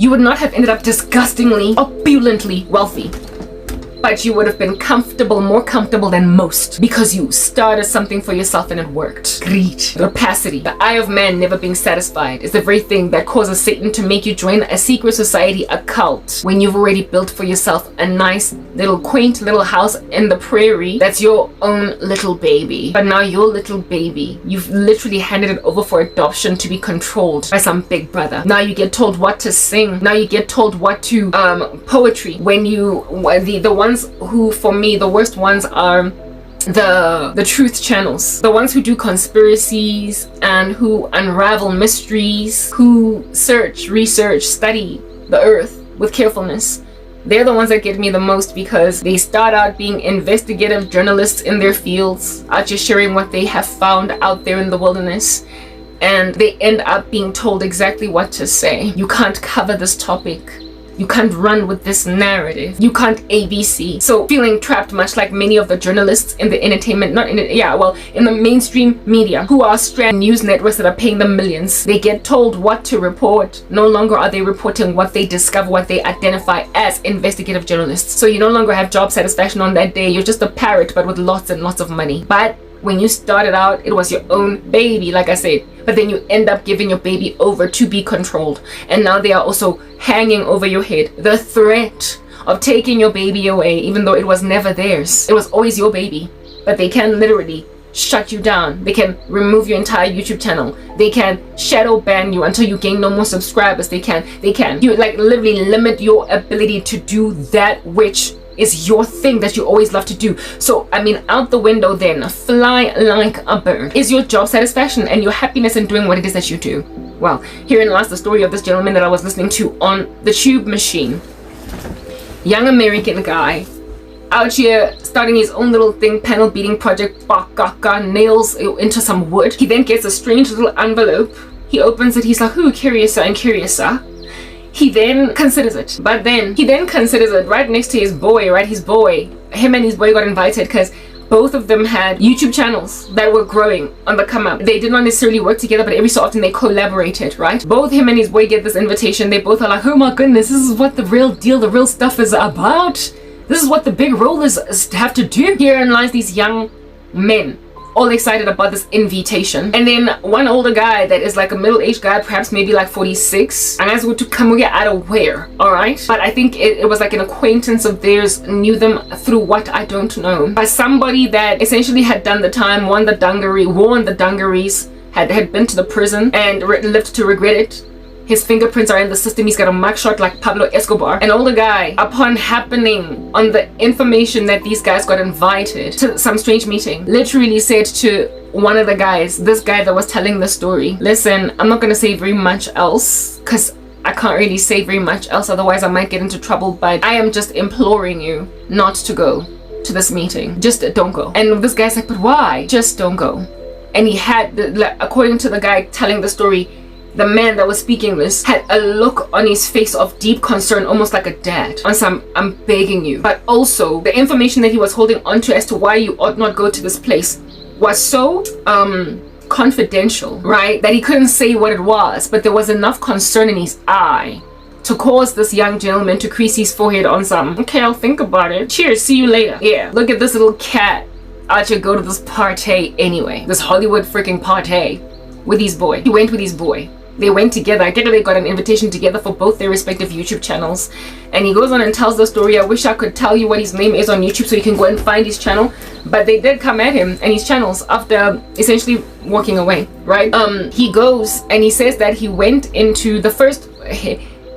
You would not have ended up disgustingly, opulently wealthy. But you would have been comfortable, more comfortable than most, because you started something for yourself and it worked. Greed, rapacity, the eye of man never being satisfied is the very thing that causes Satan to make you join a secret society, a cult, when you've already built for yourself a nice little quaint little house in the prairie that's your own little baby. But now your little baby, you've literally handed it over for adoption to be controlled by some big brother. Now you get told what to sing. Now you get told what to poetry. When you the ones who, for me, the worst ones are the truth channels, the ones who do conspiracies and who unravel mysteries, who search, research, study the earth with carefulness. They're the ones that get me the most, because they start out being investigative journalists in their fields, out just sharing what they have found out there in the wilderness, and they end up being told exactly what to say. You can't cover this topic. You can't run with this narrative. You can't ABC. So feeling trapped, much like many of the journalists in the entertainment, in the mainstream media, who are strand news networks that are paying them millions. They get told what to report. No longer are they reporting what they discover, what they identify as investigative journalists. So you no longer have job satisfaction on that day. You're just a parrot, but with lots and lots of money. But when you started out, it was your own baby, like I said. But then you end up giving your baby over to be controlled. And now they are also hanging over your head the threat of taking your baby away, even though it was never theirs. It was always your baby. But they can literally shut you down. They can remove your entire YouTube channel. They can shadow ban you until you gain no more subscribers. They can you like literally limit your ability to do that which is your thing that you always love to do. So I mean, out the window then, fly like a bird, is your job satisfaction and your happiness in doing what it is that you do. Well, herein lies the story of this gentleman that I was listening to on the tube machine. Young American guy, out here starting his own little thing, panel beating project, nails into some wood. He then gets a strange little envelope. He opens it. He's like, "Who, curiouser and curiouser." He then considers it, but then he considers it right next to his boy, right? Him and his boy got invited because both of them had YouTube channels that were growing on the come up. They did not necessarily work together, but every so often they collaborated, right? Both him and his boy get this invitation. They both are like, "Oh my goodness, this is what the real deal, the real stuff is about. This is what the big role is have to do." Herein lies these young men, all excited about this invitation. And then one older guy that is like a middle-aged guy, perhaps maybe like 46, and as to come out of where, all right? But I think it was like an acquaintance of theirs, knew them through what I don't know, by somebody that essentially had done the time, worn the dungarees, had been to the prison and lived to regret it. His fingerprints are in the system. He's got a mugshot like Pablo Escobar. An older guy, upon happening on the information that these guys got invited to some strange meeting, literally said to one of the guys, this guy that was telling the story, "Listen, I'm not going to say very much else because I can't really say very much else, otherwise I might get into trouble, but I am just imploring you not to go to this meeting. Just don't go." And this guy's like, "But why?" "Just don't go." And he had, according to the guy telling the story, the man that was speaking this had a look on his face of deep concern, almost like a dad, on some "I'm begging you." But also the information that he was holding onto as to why you ought not go to this place was so confidential, right, that he couldn't say what it was, but there was enough concern in his eye to cause this young gentleman to crease his forehead on some, "Okay, I'll think about it. Cheers, see you later." Yeah, look at this little cat out here go to this party anyway, this Hollywood freaking party with his boy. He went with his boy. They went together. I get that they got an invitation together for both their respective YouTube channels. And he goes on and tells the story. I wish I could tell you what his name is on YouTube so you can go and find his channel. But they did come at him and his channels after essentially walking away, right? He goes and he says that he went into the first...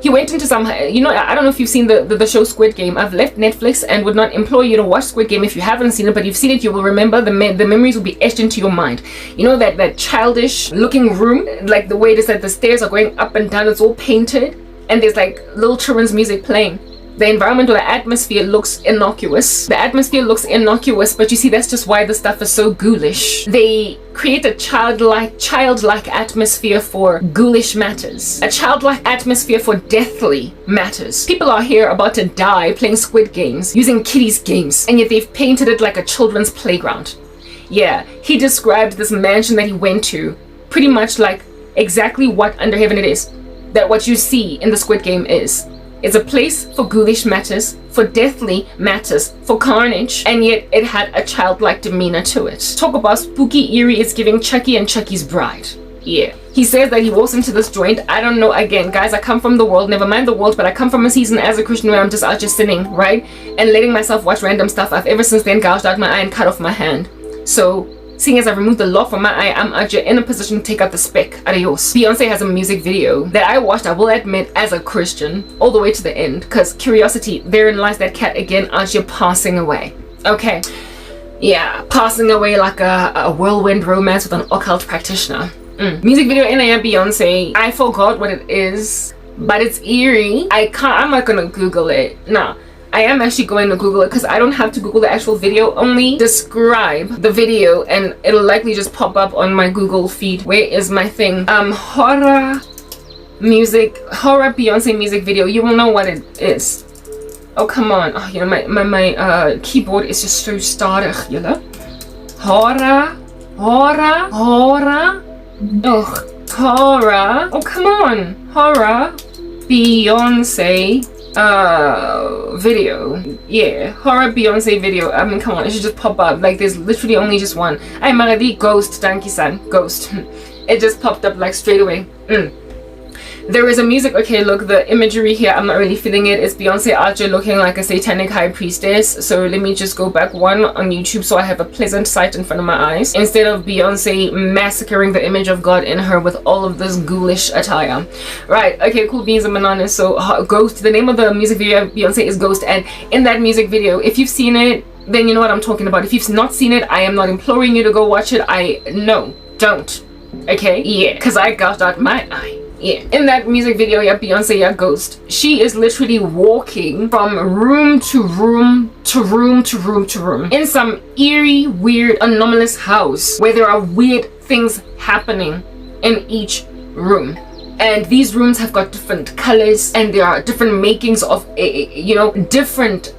He went into some, you know, I don't know if you've seen the show Squid Game. I've left Netflix and would not implore you to watch Squid Game if you haven't seen it, but you've seen it, you will remember. The memories will be etched into your mind. You know, that childish looking room, like the way it is that the stairs are going up and down, it's all painted, and there's like little children's music playing. The environment or the atmosphere looks innocuous. The atmosphere looks innocuous, but you see, that's just why the stuff is so ghoulish. They create a childlike atmosphere for ghoulish matters. A childlike atmosphere for deathly matters. People are here about to die playing Squid Games, using kiddies' games, and yet they've painted it like a children's playground. Yeah, he described this mansion that he went to pretty much like exactly what under heaven it is. that what you see in the Squid Game is. It's a place for ghoulish matters, for deathly matters, for carnage, and yet it had a childlike demeanor to it. Talk about spooky, eerie, it's giving Chucky and Chucky's Bride. Yeah. He says that he walks into this joint. I don't know. Again, guys, I come from the world. Never mind the world, but I come from a season as a Christian where I'm just out just sinning, right? And letting myself watch random stuff. I've ever since then gouged out my eye and cut off my hand. So, seeing as I've removed the lock from my eye, I'm out here in a position to take out the speck. Adios. Beyonce has a music video that I watched, I will admit, as a Christian, all the way to the end. Because curiosity, therein lies that cat again out here passing away. Okay. Yeah, passing away like a whirlwind romance with an occult practitioner. Music video in Beyonce. I forgot what it is, but it's eerie. I'm not gonna Google it. Nah, I am actually going to Google it because I don't have to Google the actual video. Only describe the video and it'll likely just pop up on my Google feed. Where is my thing? Horror Beyonce music video. You will know what it is. Oh, come on. Oh, you know, my keyboard is just so stadig, you know. Horror. Ugh, horror. Oh, come on. Horror Beyonce video. Yeah, horror Beyonce video. I mean, come on, it should just pop up. Like, there's literally only just one. Ay, Maradi, ghost, Danki-san, ghost. It just popped up like straight away. There is a music, okay, look, the imagery here, I'm not really feeling it. It's Beyonce Archer looking like a satanic high priestess. So let me just go back one on YouTube so I have a pleasant sight in front of my eyes, instead of Beyonce massacring the image of God in her with all of this ghoulish attire. Right, okay, cool beans and bananas. So Ghost, the name of the music video of Beyonce is Ghost, and in that music video, if you've seen it, then you know what I'm talking about. If you've not seen it, I am not imploring you to go watch it. Don't. Okay, yeah, because I gouged out my eye. Yeah, in that music video, yeah, Beyonce, yeah, Ghost, she is literally walking from room to room to room to room to room in some eerie, weird, anomalous house where there are weird things happening in each room. And these rooms have got different colors and there are different makings of, different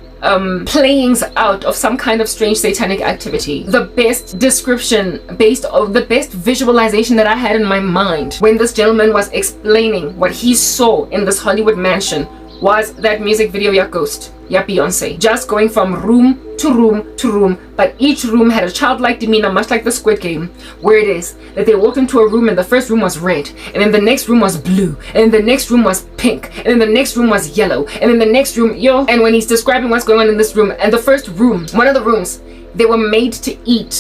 playings out of some kind of strange satanic activity. The best description based on the best visualization that I had in my mind when this gentleman was explaining what he saw in this Hollywood mansion was that music video, yeah, Ghost, yeah, Beyonce, just going from room to room to room, but each room had a childlike demeanor, much like the Squid Game, where it is that they walked into a room and the first room was red, and then the next room was blue, and then the next room was pink, and then the next room was yellow, and then the next room, and when he's describing what's going on in this room, and the first room, one of the rooms, they were made to eat,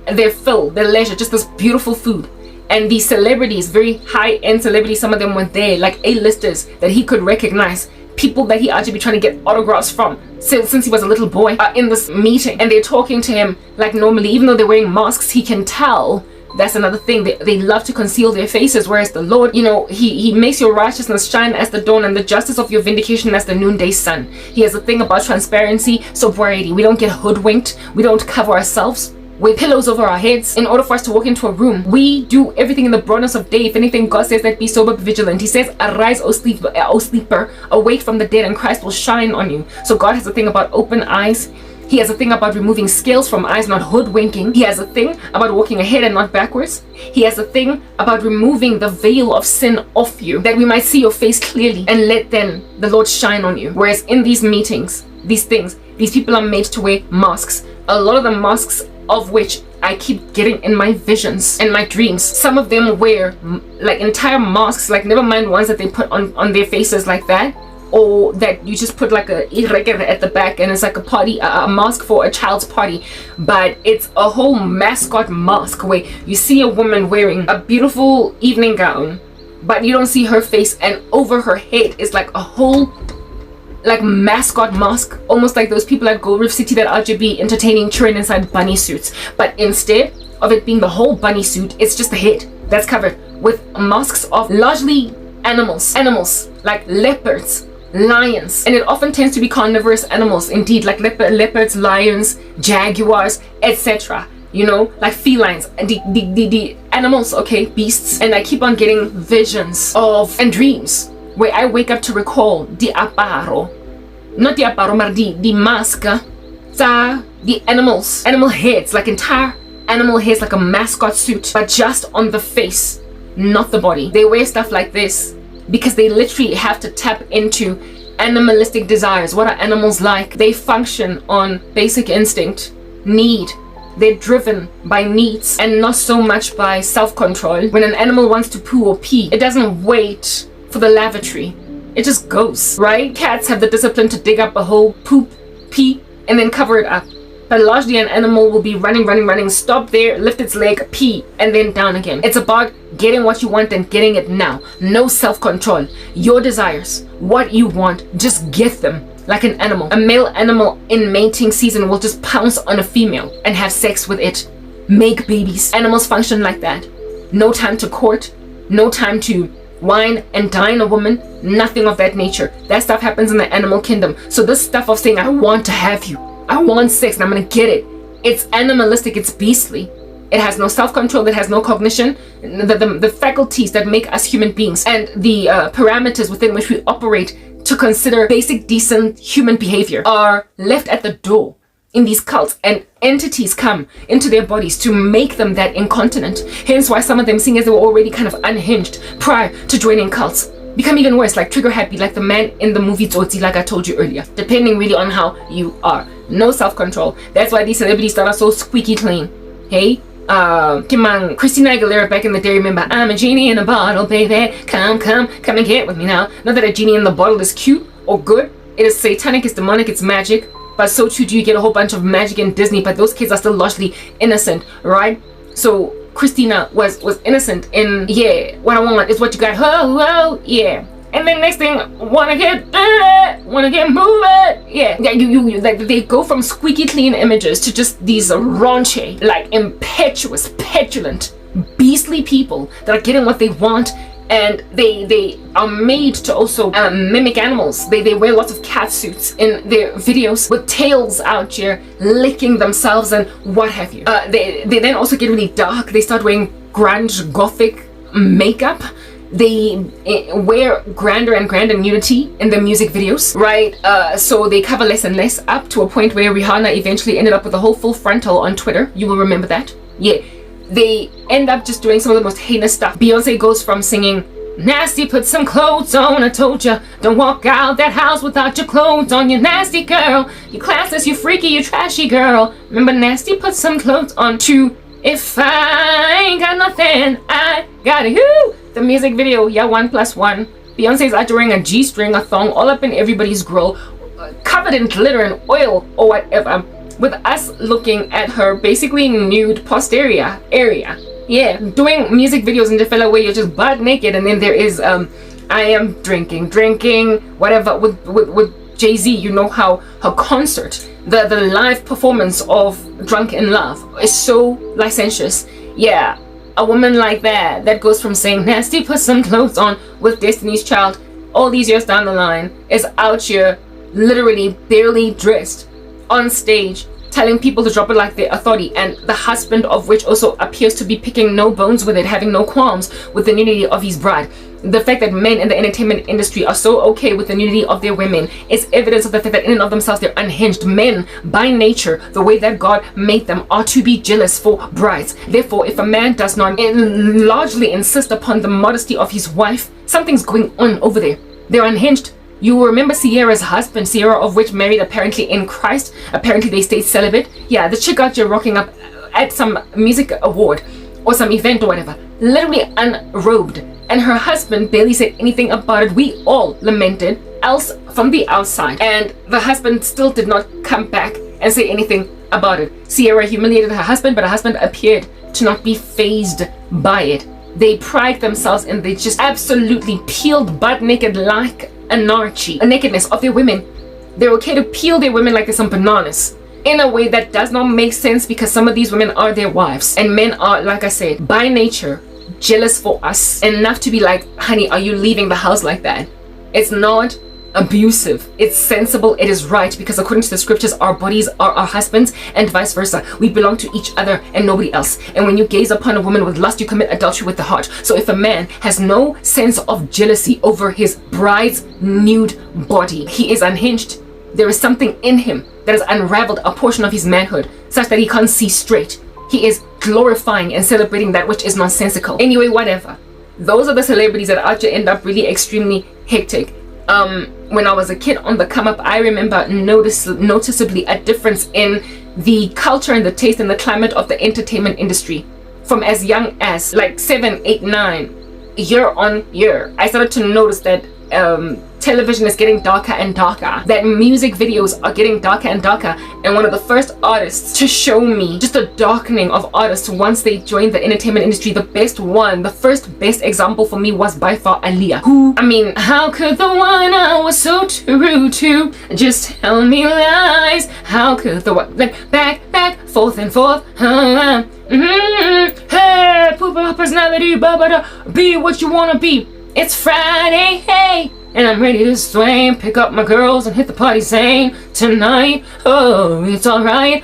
their fill, their leisure, just this beautiful food. And these celebrities, very high-end celebrities, some of them were there, like A-listers that he could recognize, people that he ought to be trying to get autographs from since he was a little boy, are in this meeting. And they're talking to him like normally, even though they're wearing masks, he can tell. That's another thing, they love to conceal their faces, whereas the Lord, he makes your righteousness shine as the dawn and the justice of your vindication as the noonday sun. He has a thing about transparency, sobriety. We don't get hoodwinked, we don't cover ourselves with pillows over our heads in order for us to walk into a room. We do everything in the broadness of day. If anything, God says that be sober, be vigilant. He says, arise, O sleeper, awake from the dead, and Christ will shine on you. So God has a thing about open eyes. He has a thing about removing scales from eyes, not hoodwinking. He has a thing about walking ahead and not backwards. He has a thing about removing the veil of sin off you, that we might see your face clearly and let then the Lord shine on you. Whereas in these meetings, these people are made to wear masks. A lot of the masks of which I keep getting in my visions and my dreams. Some of them wear like entire masks, like never mind ones that they put on their faces like that, or that you just put like a irregular at the back and it's like a party, a mask for a child's party, but it's a whole mascot mask where you see a woman wearing a beautiful evening gown, but you don't see her face, and over her head is like a whole like mascot mask, almost like those people at Gold Reef City that RGB entertaining children inside bunny suits. But instead of it being the whole bunny suit, it's just the head that's covered with masks of largely animals like leopards, lions, and it often tends to be carnivorous animals, indeed, like leopards, lions, jaguars, etc. Like felines, the animals, okay, beasts. And I keep on getting visions of and dreams where I wake up to recall the aparo, not the aparo, but the mask, the animal heads, like entire animal heads, like a mascot suit, but just on the face, not the body. They wear stuff like this because they literally have to tap into animalistic desires. What are animals like? They function on basic instinct, need. They're driven by needs and not so much by self-control. When an animal wants to poo or pee, it doesn't wait for the lavatory. It just goes, right? Cats have the discipline to dig up a hole, poop, pee, and then cover it up. But largely an animal will be running, stop there, lift its leg, pee, and then down again. It's about getting what you want and getting it now. No self-control. Your desires, what you want, just get them. Like an animal. A male animal in mating season will just pounce on a female and have sex with it. Make babies. Animals function like that. No time to court, no time to wine and dine a woman, nothing of that nature. That stuff happens in the animal kingdom. So this stuff of saying, I want to have you, I want sex and I'm gonna get it, it's animalistic, it's beastly. It has no self-control, it has no cognition. The faculties that make us human beings and the parameters within which we operate to consider basic decent human behavior are left at the door in these cults, and entities come into their bodies to make them that incontinent. Hence why some of them, seeing as they were already kind of unhinged prior to joining cults, become even worse, like trigger happy, like the man in the movie Tsotsi, like I told you earlier, depending really on how you are. No self-control. That's why these celebrities that are so squeaky clean. Hey, Kimang, Christina Aguilera back in the day, remember, I'm a genie in a bottle, baby, come and get with me now. Not that a genie in the bottle is cute or good. It is satanic, it's demonic, it's magic, but so too do you get a whole bunch of magic in Disney, but those kids are still largely innocent, right? So Christina was innocent in, yeah, what I want is what you got, whoa, yeah. And then next thing, wanna get moving, yeah. You like they go from squeaky clean images to just these raunchy, like impetuous, petulant, beastly people that are getting what they want, and they are made to also mimic animals. They wear lots of cat suits in their videos with tails out here, licking themselves and what have you. They then also get really dark. They start wearing grunge, gothic makeup. They wear grander and grander nudity in the music videos, right? So they cover less and less, up to a point where Rihanna eventually ended up with a whole full frontal on Twitter. You will remember that. Yeah. They end up just doing some of the most heinous stuff. Beyonce goes from singing, nasty, put some clothes on, I told ya, don't walk out that house without your clothes on, you nasty girl, you classless, you freaky, you trashy girl. Remember nasty, put some clothes on, to if I ain't got nothing, I got you. The music video, yeah, 1+1. Beyonce's uttering a G-string, a thong, all up in everybody's grill, covered in glitter and oil or whatever, with us looking at her basically nude posterior area. Yeah, doing music videos in the fella where you're just butt naked, and then there is I am drinking, whatever, with Jay-Z. You know how her concert, the live performance of Drunk in Love is so licentious. Yeah, a woman like that goes from saying nasty, put some clothes on with Destiny's Child all these years down the line, is out here literally barely dressed on stage telling people to drop it like their authority, and the husband of which also appears to be picking no bones with it, having no qualms with the nudity of his bride. The fact that men in the entertainment industry are so okay with the nudity of their women is evidence of the fact that in and of themselves they're unhinged. Men, by nature, the way that God made them, are to be jealous for brides. Therefore, if a man does not largely insist upon the modesty of his wife, something's going on over there. They're unhinged. You will remember Sierra's husband, Sierra of which married apparently in Christ. Apparently they stayed celibate. Yeah, the chick out here rocking up at some music award or some event or whatever, literally unrobed. And her husband barely said anything about it. We all lamented, else from the outside. And the husband still did not come back and say anything about it. Sierra humiliated her husband, but her husband appeared to not be fazed by it. They pride themselves in the just absolutely peeled butt naked like anarchy, a nakedness of their women. They're okay to peel their women like they're some bananas in a way that does not make sense, because some of these women are their wives, and men are, like I said, by nature jealous for us enough to be like, honey, are you leaving the house like that? It's not abusive, it's sensible, it is right, because according to the scriptures, our bodies are our husbands and vice versa. We belong to each other and nobody else. And when you gaze upon a woman with lust, you commit adultery with the heart. So if a man has no sense of jealousy over his bride's nude body, he is unhinged. There is something in him that has unraveled a portion of his manhood such that he can't see straight. He is glorifying and celebrating that which is nonsensical. Anyway, whatever. those are the celebrities that actually end up really extremely hectic. When I was a kid on the come up, I remember noticeably a difference in the culture and the taste and the climate of the entertainment industry from as young as like 7, 8, 9, year on year. I started to notice that television is getting darker and darker, that music videos are getting darker and darker, and one of the first artists to show me just a darkening of artists once they joined the entertainment industry, the first best example for me was by far Aaliyah, who, I mean, how could the one I was so true to just tell me lies? How could the one, like, back, forth and forth, hey, poop out personality, be what you wanna be. It's Friday, hey, and I'm ready to swing, pick up my girls and hit the party saying, tonight, oh, it's alright,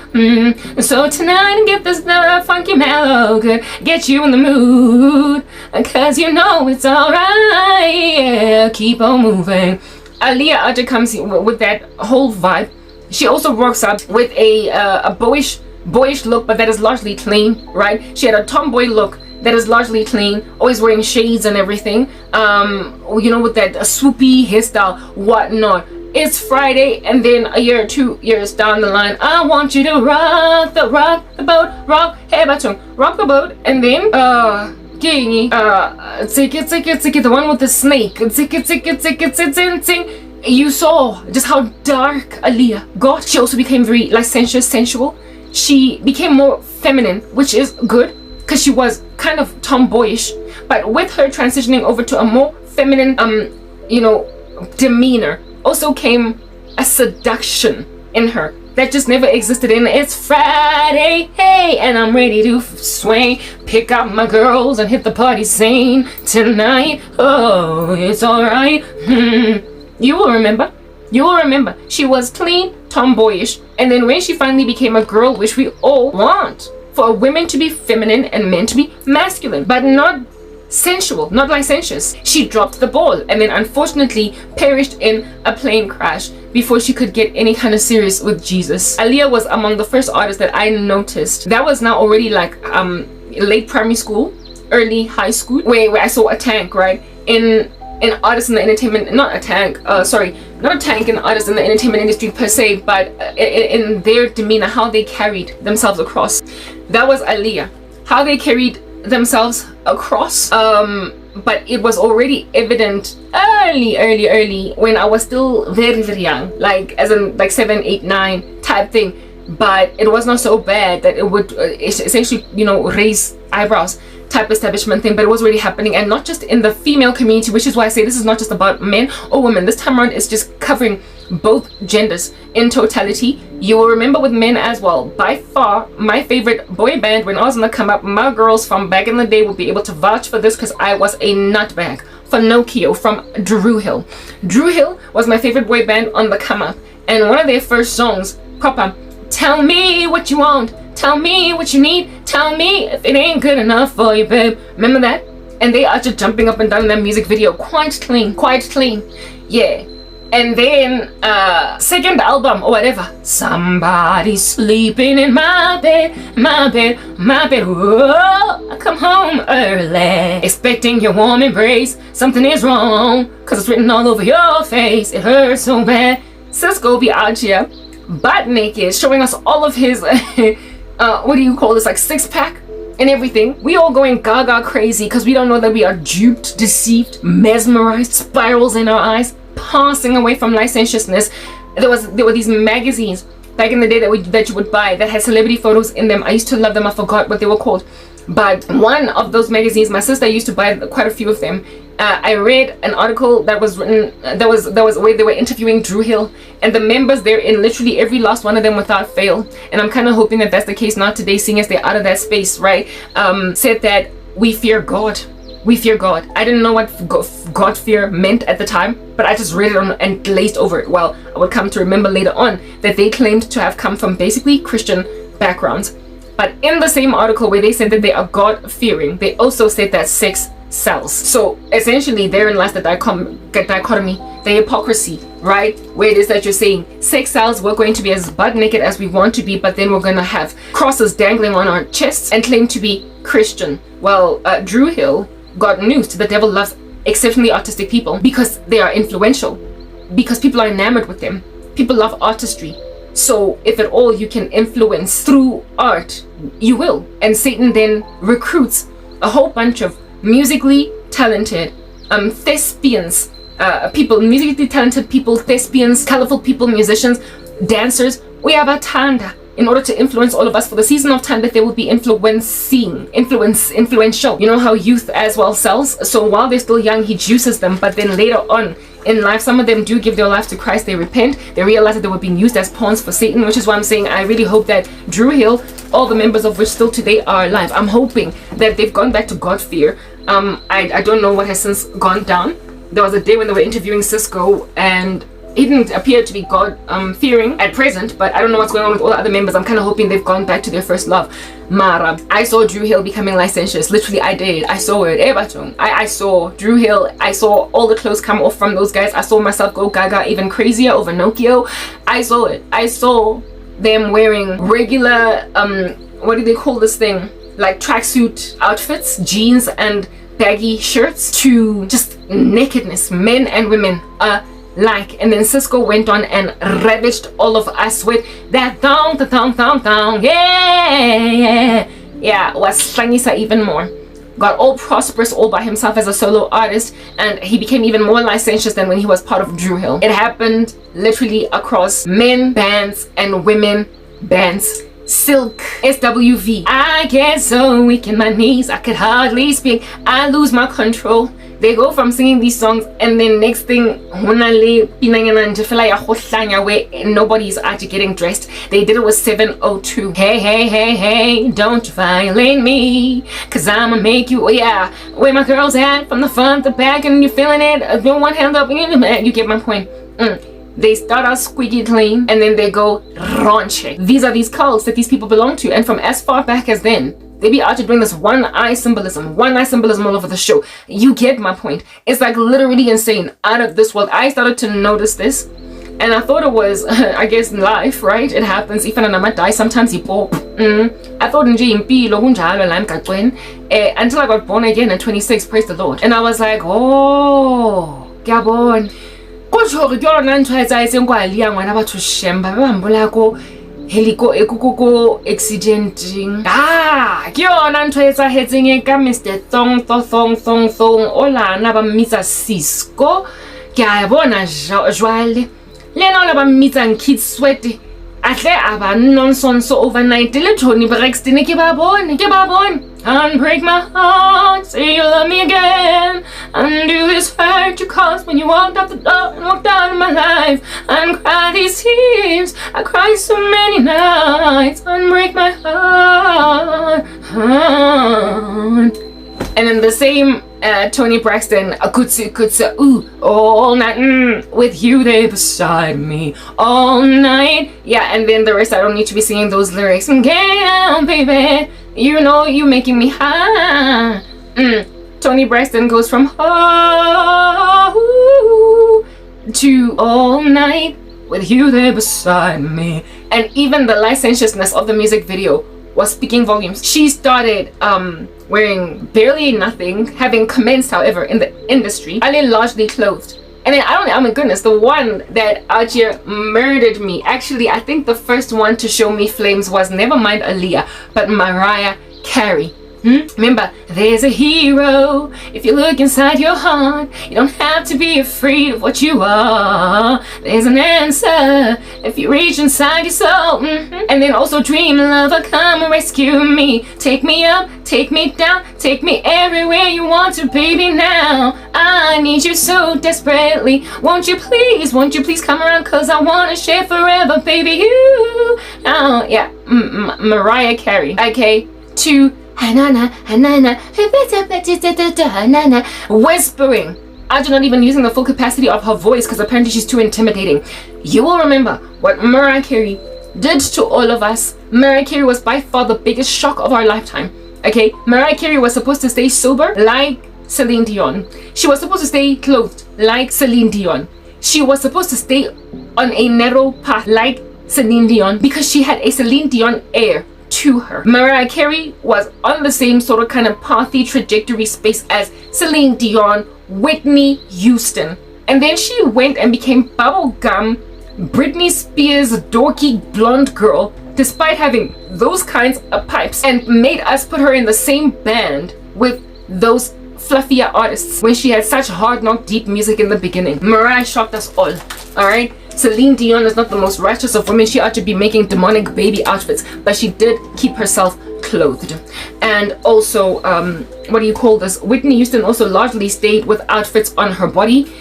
so tonight, get this funky mellow, good, get you in the mood, cause you know it's alright, yeah, keep on moving. Aaliyah Aja comes with that whole vibe. She also rocks up with a boyish look, but that is largely clean, right? She had a tomboy look that is largely clean, always wearing shades and everything, you know, with that swoopy hairstyle, whatnot. It's Friday, and then a year or 2 years down the line, I want you to rock the boat, rock the boat, and then Tiki, the one with the snake, Tiki, you saw just how dark Aaliyah got. She also became very licentious, sensual. She became more feminine, which is good, because she was kind of tomboyish, but with her transitioning over to a more feminine you know, demeanor, also came a seduction in her that just never existed in It's Friday, hey, and I'm ready to swing, pick up my girls and hit the party scene tonight, oh, it's alright. You will remember she was clean, tomboyish, and then when she finally became a girl, which we all want, for women to be feminine and men to be masculine, but not sensual, not licentious, she dropped the ball and then unfortunately perished in a plane crash before she could get any kind of serious with Jesus. Aaliyah was among the first artists that I noticed that was now already like late primary school, early high school, where I saw a tank, right, in artists in the entertainment, not a tank in artists in the entertainment industry per se, but in their demeanor, how they carried themselves across. That was Aaliyah, how they carried themselves across, but it was already evident early when I was still very, very young, like as in like 7, 8, 9 type thing, but it was not so bad that it would essentially, you know, raise eyebrows type establishment thing, but it was already happening, and not just in the female community, which is why I say this is not just about men or women. This time around it's just covering both genders in totality. You will remember with men as well, by far my favorite boy band when I was on the come up, my girls from back in the day will be able to vouch for this, because I was a nutbag for Nokia from Drew Hill. Drew Hill was my favorite boy band on the come up, and one of their first songs, proper, tell me what you want, tell me what you need, tell me if it ain't good enough for you, babe. Remember that? And they are just jumping up and down in that music video, quite clean, yeah. And then second album or whatever, somebody sleeping in my bed, whoa, I come home early, expecting your warm embrace, something is wrong, cause it's written all over your face, it hurts so bad. Cisco be out here, butt naked, showing us all of his what do you call this, like six-pack and everything. We all going gaga crazy because we don't know that we are duped, deceived, mesmerized, spirals in our eyes, passing away from licentiousness. There were these magazines back in the day that you would buy that had celebrity photos in them. I used to love them. I forgot what they were called, but one of those magazines, my sister used to buy quite a few of them. I read an article that was written, that was where they were interviewing Drew Hill, and the members therein, literally every last one of them without fail, and I'm kind of hoping that that's the case now today, seeing as they're out of that space, right, said that we fear God. We fear God. I didn't know what God fear meant at the time, but I just read it and glazed over it. Well, I would come to remember later on that they claimed to have come from basically Christian backgrounds. But in the same article where they said that they are God-fearing, they also said that sex sells. So essentially therein lies the dichotomy, the hypocrisy, right? Where it is that you're saying sex sells, we're going to be as butt naked as we want to be, but then we're going to have crosses dangling on our chests and claim to be Christian. Well, Drew Hill got news. The devil loves exceptionally artistic people because they are influential, because people are enamored with them. People love artistry. So if at all you can influence through art, you will. And Satan then recruits a whole bunch of musically talented thespians, musically talented people, thespians, colorful people, musicians, dancers. We have a tanda in order to influence all of us for the season of time that they will be influential. You know how youth as well sells? So while they're still young, he juices them, but then later on in life, some of them do give their lives to Christ. They repent. They realize that they were being used as pawns for Satan, which is why I'm saying I really hope that Drew Hill, all the members of which still today are alive, I'm hoping that they've gone back to God fear. I don't know what has since gone down. There was a day when they were interviewing Cisco, and he didn't appear to be God fearing at present, but I don't know what's going on with all the other members. I'm kind of hoping they've gone back to their first love. Mara, I saw Drew Hill becoming licentious. Literally, I did. I saw it. I saw Drew Hill. I saw all the clothes come off from those guys. I saw myself go gaga even crazier over Nokia. I saw it. I saw them wearing regular, what do they call this thing? Like tracksuit outfits, jeans and baggy shirts, to just nakedness, men and women. And then Cisco went on and ravaged all of us with that thong, yeah, was slangisa even more. Got all prosperous all by himself as a solo artist, and he became even more licentious than when he was part of Drew Hill. It happened literally across men bands and women bands. Silk, SWV. I get so weak in my knees, I could hardly speak. I lose my control. They go from singing these songs, and then next thing, where nobody's actually getting dressed. They did it with 702. Hey, don't violate me, cause I'ma make you, yeah. Where my girls at, from the front, the back, and you're feeling it. Don't one hand up, you get my point. They start out squeaky clean, and then they go raunchy. These are these cults that these people belong to, and from as far back as then, they be out to bring this one eye symbolism all over the show. You get my point. It's like literally insane, out of this world. I started to notice this, and I thought it was, I guess, life, right? It happens. If an die, sometimes you pop. I thought until I got born again at 26. Praise the Lord. And I was like, oh, Gabon. Helico ekukuko accidenting. Ke yona ntho etsahetseng ka Mr. Thong ola na ba mmitsa Cisco. Ke a bona jwale. Lena ola ba mmitsang Kid Sweat. Atle aba nonsense overnight. Le Tony Braxton ke ba bone. And break my heart, say you love me again. Undo this hurt you caused when you walked out the door and walked out of my life. And cry these tears, I cry so many nights. Unbreak my heart. And then the same Tony Braxton, kutsa, ooh, all night, with you there beside me, all night. Yeah, and then the rest, I don't need to be singing those lyrics. Get down, baby, you know you making me high. Tony Braxton goes from oh to all night, with you there beside me. And even the licentiousness of the music video was speaking volumes. She started wearing barely nothing, having commenced, however, in the industry, Ali largely clothed. And then oh my goodness, the one that out here murdered me. Actually, I think the first one to show me flames was, never mind Aaliyah, but Mariah Carey. Remember, there's a hero. If you look inside your heart, you don't have to be afraid of what you are. There's an answer if you reach inside your soul. And then also, dream lover, come and rescue me. Take me up, take me down, take me everywhere you want to, baby, now. I need you so desperately. Won't you please come around, cause I wanna share forever, baby, you. Oh, yeah, Mariah Carey. Okay, to whispering. I do not even using the full capacity of her voice because apparently she's too intimidating. You will remember what Mariah Carey did to all of us. Mariah Carey was by far the biggest shock of our lifetime. Okay, Mariah Carey was supposed to stay sober like Celine Dion. She was supposed to stay clothed like Celine Dion. She was supposed to stay on a narrow path like Celine Dion because she had a Celine Dion air to her. Mariah Carey was on the same sort of kind of pathy trajectory space as Celine Dion, Whitney Houston. And then she went and became bubblegum Britney Spears dorky blonde girl, despite having those kinds of pipes, and made us put her in the same band with those fluffier artists when she had such hard knock deep music in the beginning. Mariah shocked us all. Alright, Celine Dion is not the most righteous of women. She ought to be making demonic baby outfits, but she did keep herself clothed. And also Whitney Houston also largely stayed with outfits on her body.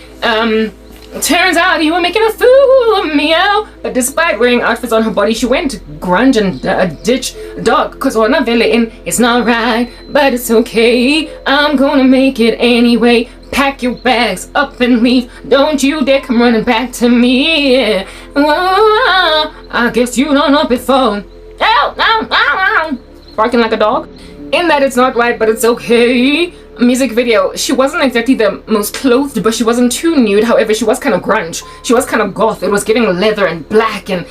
Turns out you were making a fool of me, but despite wearing outfits on her body, she went grunge and ditch dog, because it's not right, but it's okay, I'm gonna make it anyway. Pack your bags up and leave, don't you dare come running back to me. I guess you don't know before. Barking like a dog. In that it's not right, but it's okay. Music video, she wasn't exactly the most clothed, but she wasn't too nude. However, she was kind of grunge, she was kind of goth. It was giving leather and black and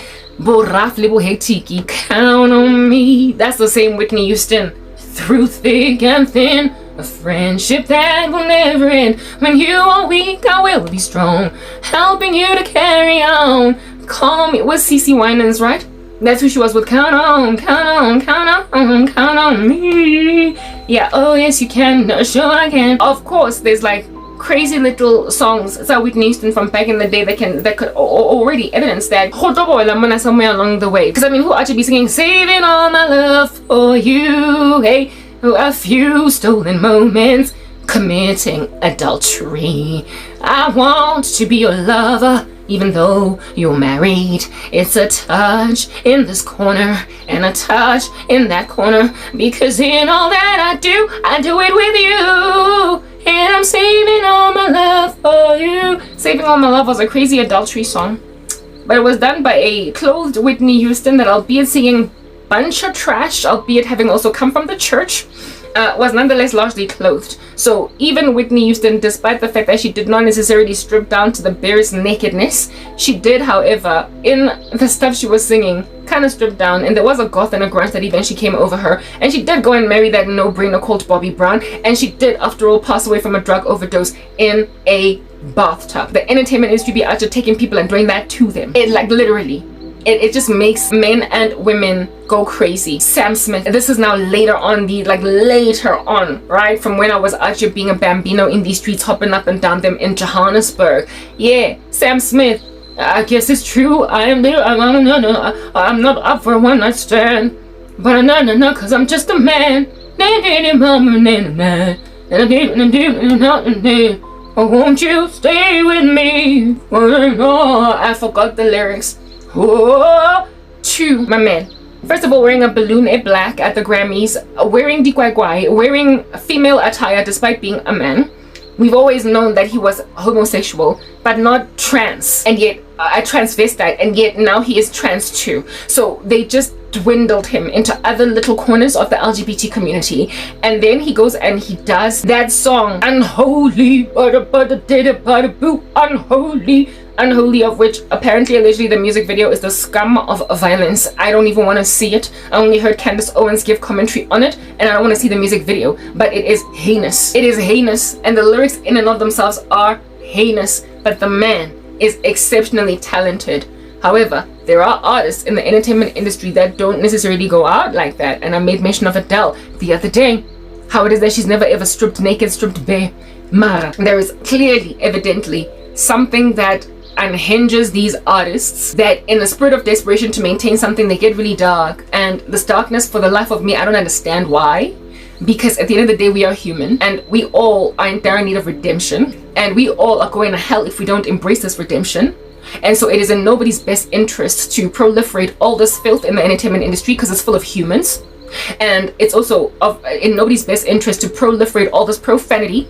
tiki. Count on me. That's the same Whitney Houston. Through thick and thin, a friendship that will never end. When you are weak, I will be strong, helping you to carry on. Call me. Was CeCe Winans, right? That's who she was with. Count on, count on, count on, count on me. Yeah, oh yes you can, no, sure I can. Of course, there's like crazy little songs that Whitney Houston from back in the day that could already evidence that somewhere along the way. Because I mean, who ought to be singing saving all my love for you? Hey, a few stolen moments, committing adultery. I want to be your lover, even though you're married. It's a touch in this corner and a touch in that corner, because in all that I do it with you, and I'm saving all my love for you. Saving All My Love was a crazy adultery song, but it was done by a clothed Whitney Houston that, albeit singing bunch of trash, albeit having also come from the church, was nonetheless largely clothed. So even Whitney Houston, despite the fact that she did not necessarily strip down to the barest nakedness, she did, however, in the stuff she was singing, kind of stripped down, and there was a goth and a grunge that eventually came over her, and she did go and marry that no-brainer called Bobby Brown, and she did, after all, pass away from a drug overdose in a bathtub. The entertainment industry be out to taking people and doing that to them. It, like, literally. It just makes men and women go crazy. Sam Smith, this is now later on, right? From when I was out here being a bambino in these streets, hopping up and down them in Johannesburg. Yeah, Sam Smith, I guess it's true. I'm not up for a one-night stand. But no, cause I'm just a man. Oh, won't you stay with me? Oh, I forgot the lyrics. Oh, to my man. First of all, wearing a balloon black at the Grammys, wearing dikwaikwai, wearing female attire despite being a man. We've always known that he was homosexual, but not trans, and yet a transvestite, and yet now he is trans too. So they just dwindled him into other little corners of the LGBT community, and then he goes and he does that song, Unholy, Unholy, of which apparently allegedly the music video is the scum of violence. I don't even want to see it. I only heard Candace Owens give commentary on it, and I don't want to see the music video, but it is heinous. It is heinous, and the lyrics in and of themselves are heinous, but the man is exceptionally talented. However, there are artists in the entertainment industry that don't necessarily go out like that, and I made mention of Adele the other day, how it is that she's never ever stripped naked, stripped bare. Mara, there is clearly, evidently, something that unhinges these artists, that in the spirit of desperation to maintain something, they get really dark, and this darkness, for the life of me, I don't understand why, because at the end of the day, we are human, and we all are in dire need of redemption, and we all are going to hell if we don't embrace this redemption. And so it is in nobody's best interest to proliferate all this filth in the entertainment industry, because it's full of humans, and it's also in nobody's best interest to proliferate all this profanity,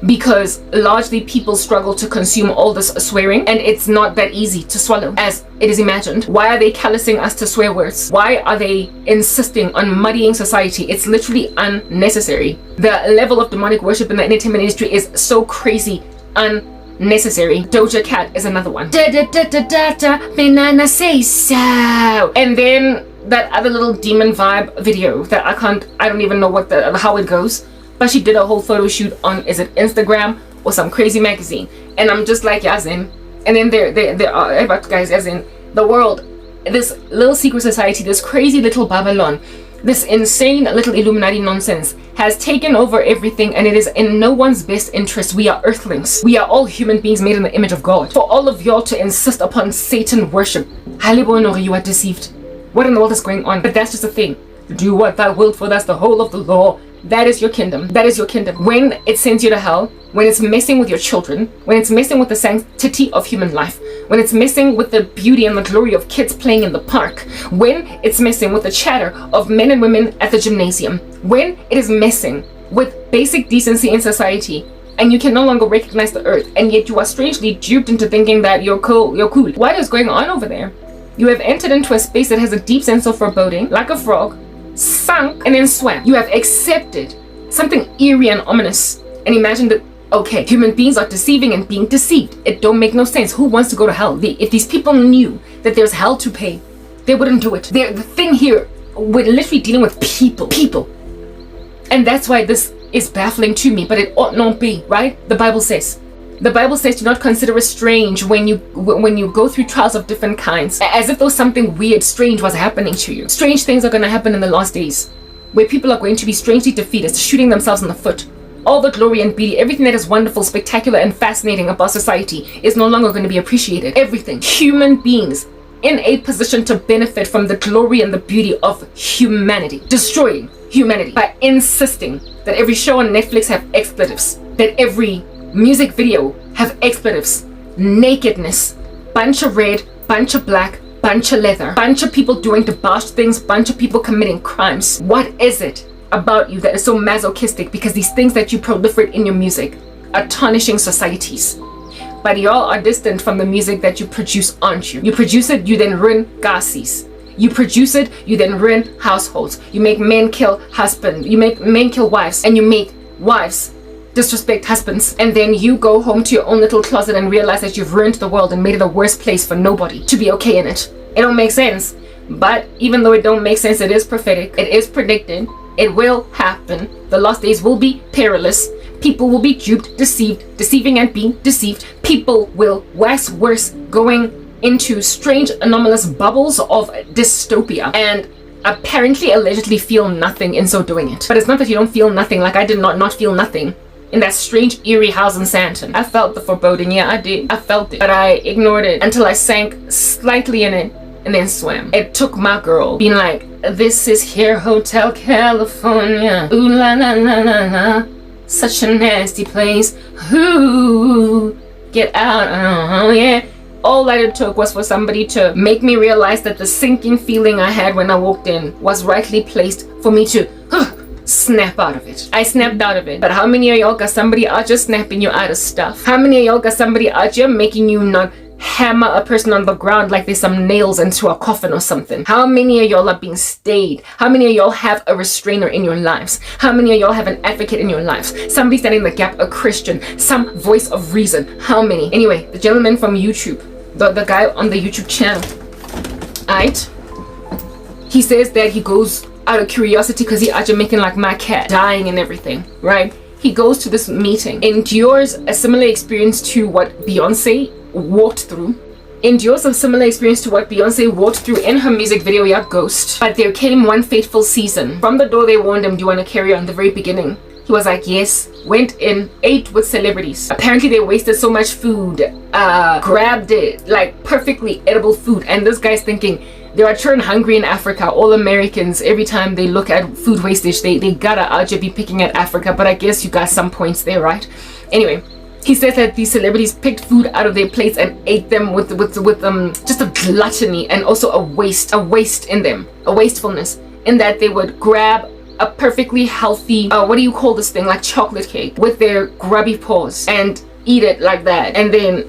because largely people struggle to consume all this swearing, and it's not that easy to swallow as it is imagined. Why are they callousing us to swear words? Why are they insisting on muddying society? It's literally unnecessary. The level of demonic worship in the entertainment industry is so crazy unnecessary. Doja Cat is another one. Banana say so. And then that other little demon vibe video that I don't even know how it goes, but she did a whole photo shoot on, is it Instagram or some crazy magazine, and I'm just like, Yazin. And then there are about guys, as in the world, this little secret society, this crazy little Babylon, this insane little Illuminati nonsense has taken over everything, and it is in no one's best interest. We are earthlings. We are all human beings made in the image of God. For all of y'all to insist upon Satan worship, you are deceived. What in the world is going on? But that's just the thing. Do what thou wilt, for that's the whole of the law. That is your kingdom. That is your kingdom. When it sends you to hell, when it's messing with your children, when it's messing with the sanctity of human life, when it's messing with the beauty and the glory of kids playing in the park, when it's messing with the chatter of men and women at the gymnasium, when it is messing with basic decency in society, and you can no longer recognize the earth, and yet you are strangely duped into thinking that you're cool. What is going on over there? You have entered into a space that has a deep sense of foreboding, like a frog, sunk and then swam. You have accepted something eerie and ominous, and imagine that, okay, human beings are deceiving and being deceived. It don't make no sense. Who wants to go to hell? If these people knew that there's hell to pay, they wouldn't do it. The thing here, we're literally dealing with people, and that's why this is baffling to me, but it ought not be, right? The Bible says do not consider it strange when you go through trials of different kinds, as if though something weird, strange was happening to you. Strange things are going to happen in the last days, where people are going to be strangely defeated, shooting themselves in the foot. All the glory and beauty, everything that is wonderful, spectacular, and fascinating about society is no longer going to be appreciated. Everything. Human beings in a position to benefit from the glory and the beauty of humanity, destroying humanity by insisting that every show on Netflix have expletives, that every music video have expletives, nakedness, bunch of red, bunch of black, bunch of leather, bunch of people doing debauched things, bunch of people committing crimes. What is it about you that is so masochistic? Because these things that you proliferate in your music are tarnishing societies. But y'all are distant from the music that you produce, aren't you? You produce it, you then ruin gases. You produce it, you then ruin households. You make men kill husbands. You make men kill wives, and you make wives disrespect husbands, and then you go home to your own little closet and realize that you've ruined the world and made it a worse place for nobody to be okay in it. It don't make sense. But even though it don't make sense, it is prophetic. It is predicted. It will happen. The last days will be perilous. People will be duped, deceived, deceiving and being deceived. People will wax worse, going into strange anomalous bubbles of dystopia, and apparently allegedly feel nothing in so doing it. But it's not that you don't feel nothing. Like I did not feel nothing in that strange eerie house in Sandton. I felt the foreboding. Yeah, I did. I felt it, but I ignored it until I sank slightly in it and then swam. It took my girl being like, this is here Hotel California, ooh la la la la la, such a nasty place, ooh, get out, oh yeah. All that it took was for somebody to make me realize that the sinking feeling I had when I walked in was rightly placed for me to snap out of it. I snapped out of it. But how many of y'all got somebody out just snapping you out of stuff? How many of y'all got somebody out here making you not hammer a person on the ground like there's some nails into a coffin or something? How many of y'all are being stayed? How many of y'all have a restrainer in your lives? How many of y'all have an advocate in your lives? Somebody standing in the gap, a Christian, some voice of reason? How many? Anyway, the gentleman from YouTube, the guy on the YouTube channel, right? He says that he goes out of curiosity because he actually making like my cat dying and everything, right? He goes to this meeting, endures a similar experience to what Beyonce walked through, endures a similar experience to what Beyonce walked through in her music video, yeah, Ghost. But there came one fateful season. From the door they warned him, do you want to carry on? The very beginning, he was like, yes. Went in, ate with celebrities. Apparently they wasted so much food, grabbed it, like perfectly edible food. And this guy's thinking, they are turn hungry in Africa. All Americans, every time they look at food wastage, they gotta out be picking at Africa. But I guess you got some points there, right? Anyway, he says that these celebrities picked food out of their plates and ate them with just a gluttony and also a waste in them, a wastefulness, in that they would grab a perfectly healthy, what do you call this thing, like chocolate cake, with their grubby paws and eat it like that, and then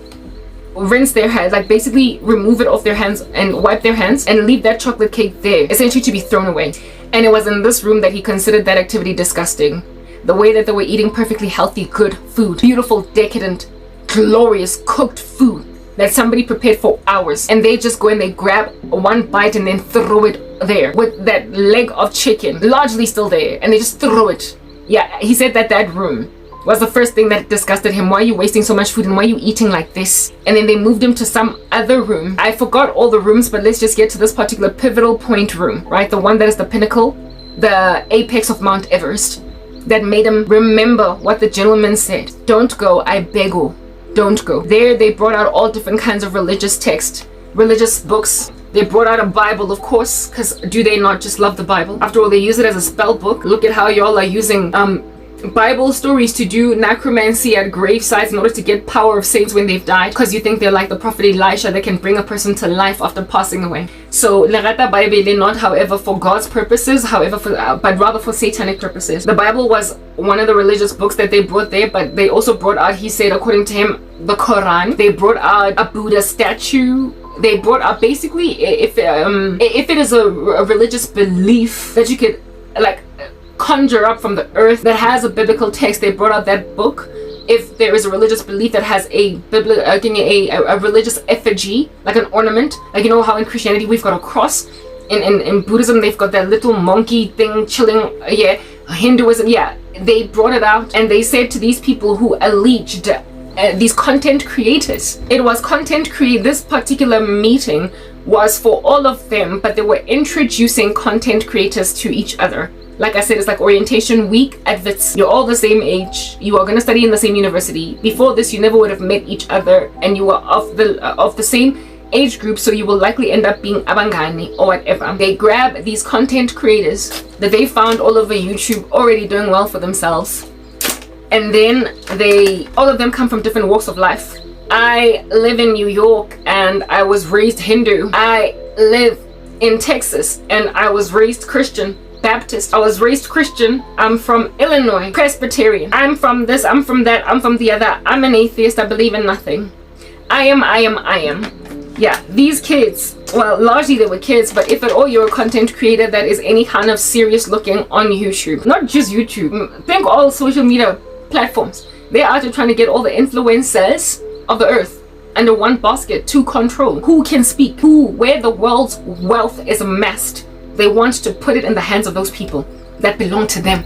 rinse their hands, like basically remove it off their hands and wipe their hands and leave that chocolate cake there, essentially to be thrown away. And it was in this room that he considered that activity disgusting. The way that they were eating perfectly healthy, good food, beautiful, decadent, glorious, cooked food that somebody prepared for hours, and they just go and they grab one bite and then throw it there with that leg of chicken largely still there, and they just throw it. Yeah, he said that room was the first thing that disgusted him. Why are you wasting so much food, and why are you eating like this? And then they moved him to some other room. I forgot all the rooms, but let's just get to this particular pivotal point room, right? The one that is the pinnacle, the apex of Mount Everest, that made him remember what the gentleman said. Don't go, I beg you. Don't go. There they brought out all different kinds of religious text, religious books. They brought out a Bible, of course, because do they not just love the Bible? After all, they use it as a spell book. Look at how y'all are using Bible stories to do necromancy at gravesites in order to get power of saints when they've died, because you think they're like the prophet Elisha that can bring a person to life after passing away. So Lerata Bible, not however for God's purposes, however for but rather for satanic purposes. The Bible was one of the religious books that they brought there, but they also brought out, he said, according to him, the Quran. They brought out a Buddha statue. They brought out basically, if it is a religious belief that you could like conjure up from the earth that has a biblical text, they brought out that book. If there is a religious belief that has a religious effigy, like an ornament, like you know how in Christianity we've got a cross, in Buddhism they've got that little monkey thing chilling, Hinduism, they brought it out, and they said to these people who alleged these content creators, it was this particular meeting was for all of them, but they were introducing content creators to each other. Like I said, it's like orientation week at Wits. You're all the same age. You are going to study in the same university. Before this, you never would have met each other, and you were of the same age group, so you will likely end up being abangani or whatever. They grab these content creators that they found all over YouTube already doing well for themselves, and then all of them come from different walks of life. I live in New York and I was raised Hindu. I live in Texas and I was raised Christian Baptist. I was raised Christian. I'm from Illinois, Presbyterian. I'm from this, I'm from that, I'm from the other. I'm an atheist. I believe in nothing. I am. Yeah, these kids, well, largely they were kids, but if at all you're a content creator that is any kind of serious looking on YouTube, not just YouTube, think all social media platforms. They're out there trying to get all the influencers of the earth under one basket to control who can speak, where the world's wealth is amassed. They want to put it in the hands of those people that belong to them.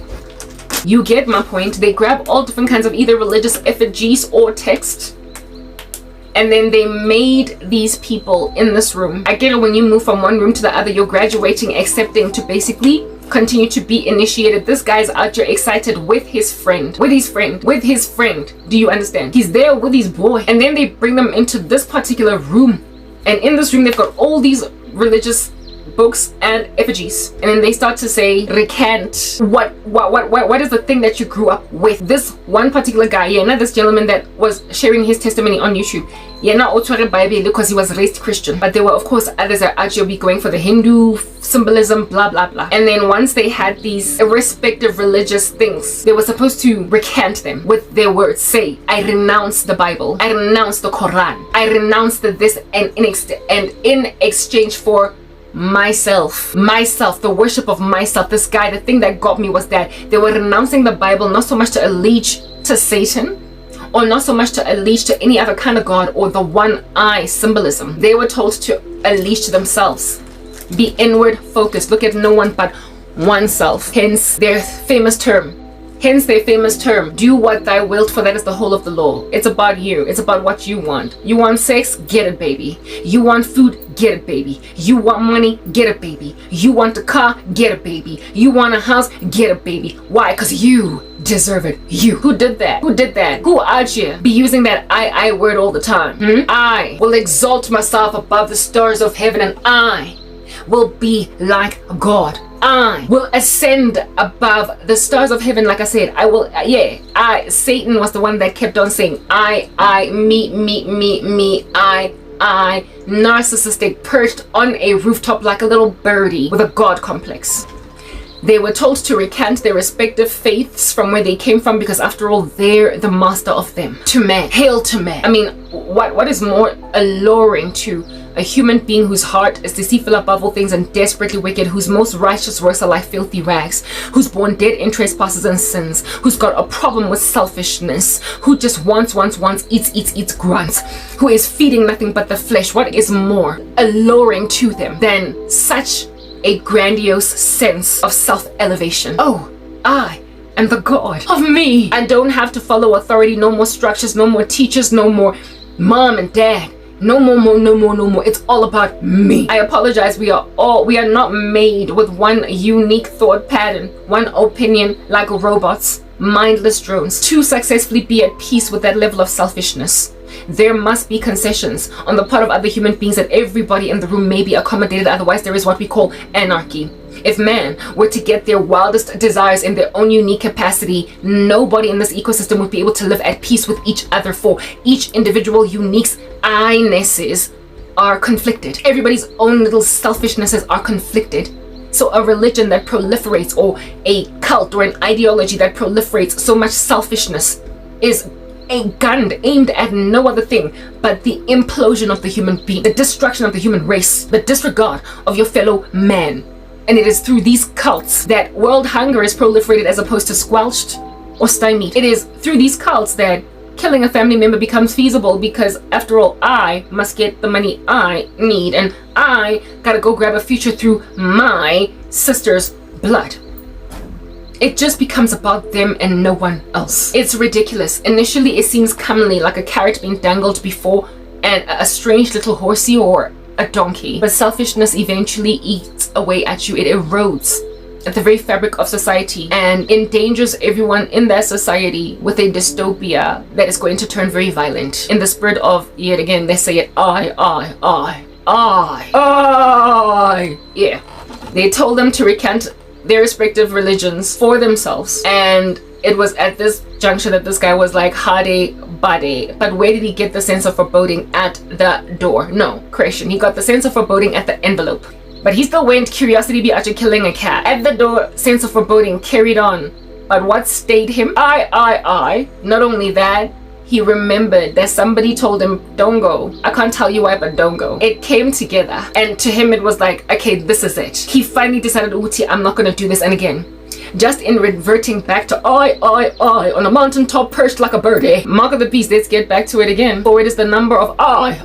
You get my point. They grab all different kinds of either religious effigies or text, and then they made these people in this room. I get it, when you move from one room to the other, you're graduating, accepting to basically continue to be initiated. This guy's out here excited with his friend. Do you understand? He's there with his boy, and then they bring them into this particular room, and in this room they've got all these religious books and effigies, and then they start to say, recant what is the thing that you grew up with. This one particular guy, this gentleman that was sharing his testimony on YouTube, because he was raised Christian, but there were of course others that actually be going for the Hindu symbolism, blah blah blah. And then once they had these irrespective religious things, they were supposed to recant them with their words. Say, I renounce the Bible, I renounce the Quran, I renounce this, and in exchange for myself, the worship of myself. This guy, the thing that got me was that they were renouncing the Bible, not so much to allege to Satan, or not so much to allege to any other kind of God, or the one eye symbolism. They were told to allege to themselves, be inward focused, look at no one but oneself. Hence their famous term, do what thou wilt, for that is the whole of the law. It's about you. It's about what you want. You want sex? Get it, baby. You want food? Get it, baby. You want money? Get it, baby. You want a car? Get it, baby. You want a house? Get it, baby. Why? Because you deserve it. You. Who did that? Who out here be using that I word all the time? I will exalt myself above the stars of heaven, and I will be like God. I will ascend above the stars of heaven. Like I said, I will, Satan was the one that kept on saying, I, me, I, narcissistic, perched on a rooftop like a little birdie with a God complex. They were told to recant their respective faiths from where they came from, because after all, they're the master of them. To man, hail to man. I mean, what is more alluring to a human being whose heart is deceitful above all things and desperately wicked, whose most righteous works are like filthy rags, who's born dead in trespasses and sins, who's got a problem with selfishness, who just wants, eats, grunts, who is feeding nothing but the flesh. What is more alluring to them than such a grandiose sense of self-elevation? Oh, I am the God of me. I don't have to follow authority, no more structures, no more teachers, no more mom and dad. No more. It's all about me. I apologize. We are not made with one unique thought pattern, one opinion, like robots, mindless drones. To successfully be at peace with that level of selfishness, there must be concessions on the part of other human beings that everybody in the room may be accommodated. Otherwise, there is what we call anarchy. If man were to get their wildest desires in their own unique capacity, nobody in this ecosystem would be able to live at peace with each other, for each individual unique's I-nesses are conflicted. Everybody's own little selfishnesses are conflicted. So a religion that proliferates, or a cult or an ideology that proliferates so much selfishness, is a gun aimed at no other thing but the implosion of the human being, the destruction of the human race, the disregard of your fellow man. And it is through these cults that world hunger is proliferated as opposed to squelched or stymied. It is through these cults that killing a family member becomes feasible, because after all, I must get the money I need, and I gotta go grab a future through my sister's blood. It just becomes about them and no one else. It's ridiculous. Initially, it seems comely, like a carrot being dangled before and a strange little horsey or a donkey. But selfishness eventually eats away at you. It erodes at the very fabric of society and endangers everyone in that society with a dystopia that is going to turn very violent. In the spirit of, yet again, they say it, I. Yeah. They told them to recant their respective religions for themselves, and it was at this juncture that this guy was like, Hade Bade. But where did he get the sense of foreboding? At the door. No, correction. He got the sense of foreboding at the envelope. But he still went, curiosity be after killing a cat. At the door, sense of foreboding carried on. But what stayed him? I. Not only that, he remembered that somebody told him, don't go. I can't tell you why, but don't go. It came together. And to him, it was like, okay, this is it. He finally decided, Uti, I'm not going to do this. And again, just in reverting back to I, on a mountaintop perched like a birdie. Mark of the beast, let's get back to it again. For it is the number of I,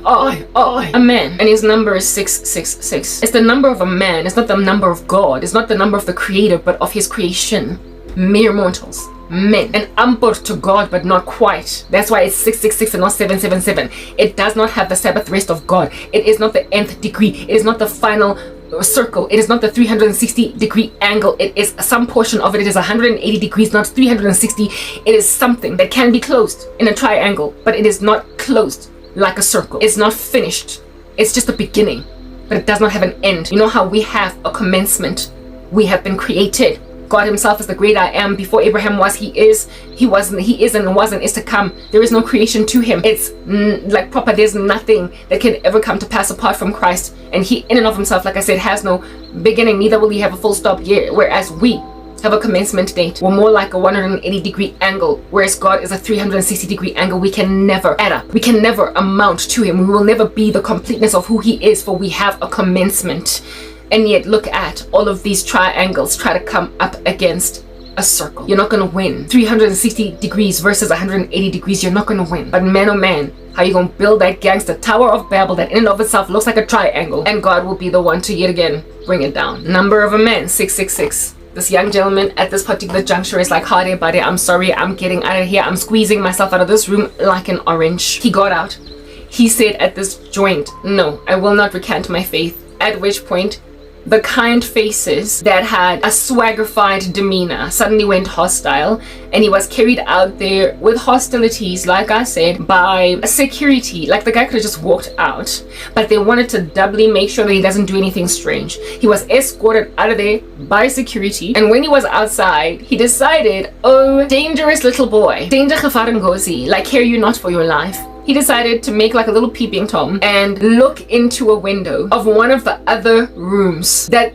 a man. And his number is 666. It's the number of a man. It's not the number of God. It's not the number of the creator, but of his creation. Mere mortals. Men. And amper to God, but not quite. That's why it's 666 and not 777. It does not have the Sabbath rest of God. It is not the nth degree. It is not the final circle. It is not the 360-degree angle. It is some portion of it. It is 180 degrees, not 360. It is something that can be closed in a triangle, but it is not closed like a circle. It's not finished. It's just a beginning, but it does not have an end. You know how we have a commencement? We have been created. God himself is the great I am. Before Abraham was, he is, he wasn't, he is and wasn't, is to come. There is no creation to him. It's like proper, there's nothing that can ever come to pass apart from Christ. And he in and of himself, like I said, has no beginning, neither will he have a full stop yet. Whereas we have a commencement date. We're more like a 180-degree angle, whereas God is a 360-degree angle. We can never add up. We can never amount to him. We will never be the completeness of who he is, for we have a commencement. And yet look at all of these triangles try to come up against a circle. You're not going to win. 360 degrees versus 180 degrees, you're not going to win. But man, oh man, how you going to build that gangster Tower of Babel that in and of itself looks like a triangle, and God will be the one to yet again bring it down. Number of a man, 666. This young gentleman at this particular juncture is like, Hade Bade, I'm sorry, I'm getting out of here. I'm squeezing myself out of this room like an orange. He got out. He said at this joint, no, I will not recant my faith. At which point, the kind faces that had a swaggerfied demeanor suddenly went hostile, and he was carried out there with hostilities, like I said, by security. Like the guy could have just walked out, but they wanted to doubly make sure that he doesn't do anything strange. He was escorted out of there by security, and when he was outside, he decided, oh, dangerous little boy, danger gevaar ngozi, like care you not for your life. He decided to make like a little peeping Tom and look into a window of one of the other rooms that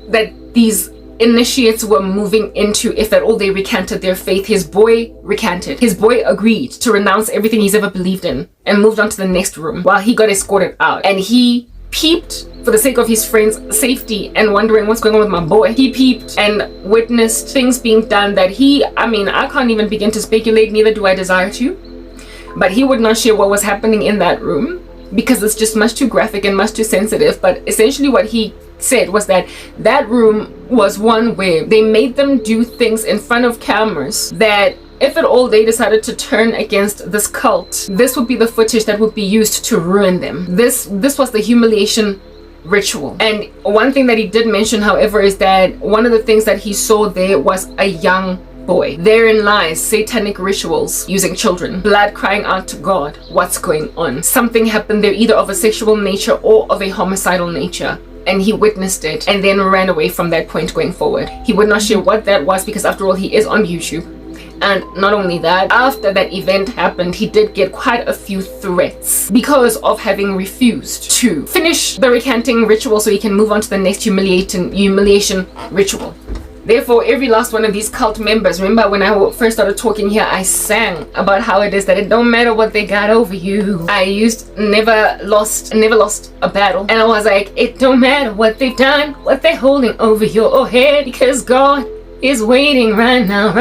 these initiates were moving into, if at all they recanted their faith, his boy recanted. His boy agreed to renounce everything he's ever believed in and moved on to the next room while he got escorted out. And he peeped, for the sake of his friend's safety and wondering what's going on with my boy, he peeped and witnessed things being done that I can't even begin to speculate, neither do I desire to. But he would not share what was happening in that room because it's just much too graphic and much too sensitive. But essentially what he said was that that room was one where they made them do things in front of cameras that if at all they decided to turn against this cult, this would be the footage that would be used to ruin them. This was the humiliation ritual. And one thing that he did mention, however, is that one of the things that he saw there was a young boy. Therein lies satanic rituals using children, blood crying out to God. What's going on? Something happened there, either of a sexual nature or of a homicidal nature. And he witnessed it and then ran away from that point going forward. He would not share what that was because after all, he is on YouTube. And not only that, after that event happened, he did get quite a few threats because of having refused to finish the recanting ritual so he can move on to the next humiliation ritual. Therefore, every last one of these cult members, remember when I first started talking here, I sang about how it is that it don't matter what they got over you. I used never lost a battle. And I was like, it don't matter what they've done, what they're holding over your head, because God is waiting right now.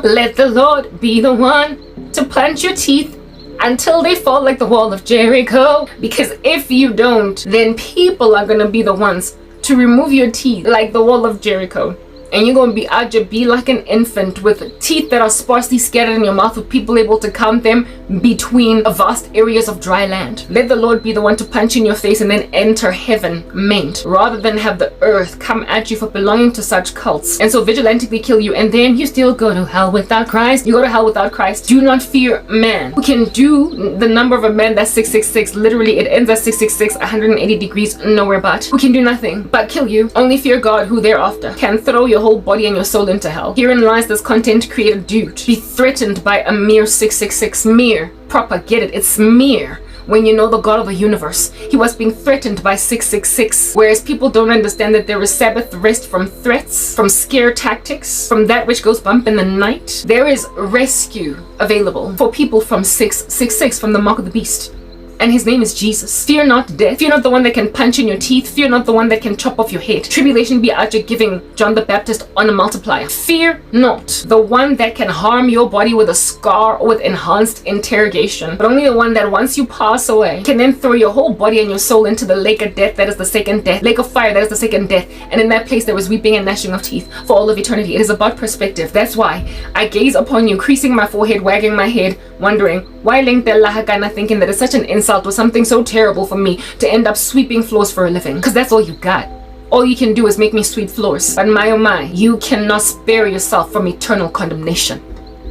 Let the Lord be the one to punch your teeth until they fall like the wall of Jericho. Because if you don't, then people are gonna be the ones to remove your teeth like the wall of Jericho. And you're going to be like an infant with teeth that are sparsely scattered in your mouth, with people able to count them between vast areas of dry land. Let the Lord be the one to punch in your face and then enter heaven maimed, rather than have the earth come at you for belonging to such cults and so vigilantically kill you, and then you still go to hell without Christ. You go to hell without Christ. Do not fear man, who can do the number of a man, that's 666. Literally, it ends at 666, 180 degrees, nowhere but. Who can do nothing but kill you. Only fear God, who thereafter can throw your whole body and your soul into hell. Herein lies this content creator dude. Be threatened by a mere 666. Mere. Proper, get it? It's mere. When you know the God of the universe, he was being threatened by 666. Whereas people don't understand that there is Sabbath rest from threats, from scare tactics, from that which goes bump in the night. There is rescue available for people from 666, from the mark of the beast. And his name is Jesus. Fear not death. Fear not the one that can punch in your teeth. Fear not the one that can chop off your head. Tribulation be at you, giving John the Baptist on a multiplier. Fear not the one that can harm your body with a scar or with enhanced interrogation, but only the one that once you pass away can then throw your whole body and your soul into the lake of death, that is the second death, lake of fire, that is the second death. And in that place there was weeping and gnashing of teeth for all of eternity. It is about perspective. That's why I gaze upon you, creasing my forehead, wagging my head, wondering why Lengtella, thinking that it's such an insult was something so terrible for me to end up sweeping floors for a living. Because that's all you got. All you can do is make me sweep floors. But my oh my, you cannot spare yourself from eternal condemnation.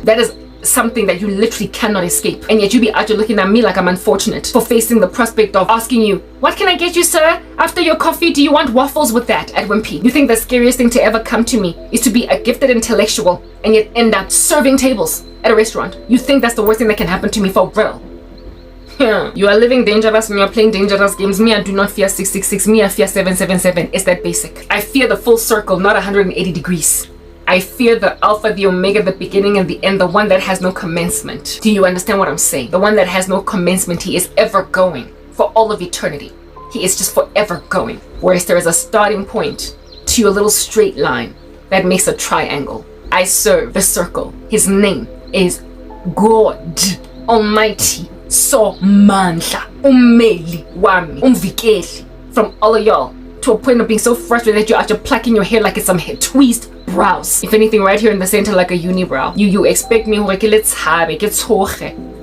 That is something that you literally cannot escape. And yet you be out here looking at me like I'm unfortunate for facing the prospect of asking you, what can I get you, sir? After your coffee, do you want waffles with that at Wimpy? You think the scariest thing to ever come to me is to be a gifted intellectual and yet end up serving tables at a restaurant? You think that's the worst thing that can happen to me, for real? You are living dangerous and you are playing dangerous games. Me, I do not fear 666. Me, I fear 777. It's that basic. I fear the full circle, not 180 degrees. I fear the Alpha, the Omega, the beginning and the end, the one that has no commencement. Do you understand what I'm saying? The one that has no commencement. He is ever going for all of eternity. He is just forever going. Whereas there is a starting point to your little straight line that makes a triangle. I serve the circle. His name is God Almighty. So mandla, umeli wami, umvikeli, from all of y'all, to a point of being so frustrated that you're out here plucking your hair like it's some tweezed brows. If anything, right here in the center like a unibrow. You expect me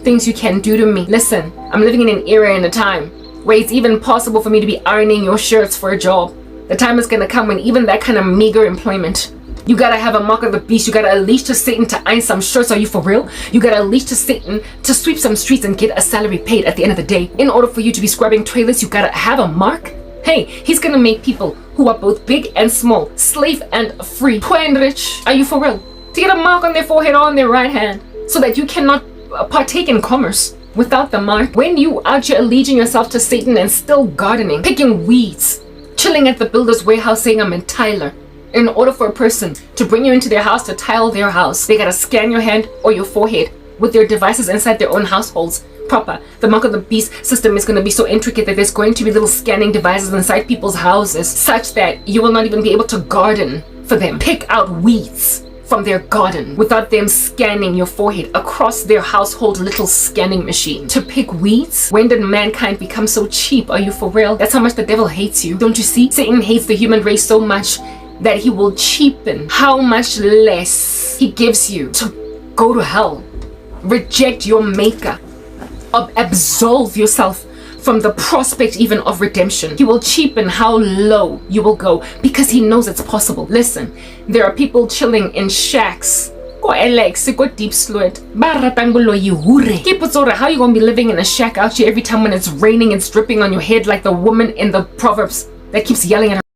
things you can do to me. Listen, I'm living in an era and a time where it's even possible for me to be ironing your shirts for a job. The time is gonna come when even that kind of meager employment, you gotta have a mark of the beast. You gotta unleash to Satan to iron some shirts. Are you for real? You gotta unleash to Satan to sweep some streets and get a salary paid at the end of the day. In order for you to be scrubbing toilets, you gotta have a mark. Hey, he's gonna make people who are both big and small, slave and free, poor and rich. Are you for real? To get a mark on their forehead or on their right hand, so that you cannot partake in commerce without the mark. When you out here alleging yourself to Satan and still gardening, picking weeds, chilling at the builder's warehouse saying I'm in Tyler, In order for a person to bring you into their house to tile their house, they gotta scan your hand or your forehead with their devices inside their own households. Proper. The mark of the beast system is going to be so intricate that there's going to be little scanning devices inside people's houses, such that you will not even be able to garden for them. Pick out weeds from their garden without them scanning your forehead across their household little scanning machine. To pick weeds? When did mankind become so cheap? Are you for real? That's how much the devil hates you. Don't you see? Satan hates the human race so much that he will cheapen how much less he gives you to go to hell. Reject your maker. Absolve yourself from the prospect even of redemption. He will cheapen how low you will go because he knows it's possible. Listen, there are people chilling in shacks. Go Alex, go deep slurred. How you gonna be living in a shack out here every time when it's raining, it's dripping on your head like the woman in the Proverbs that keeps yelling at her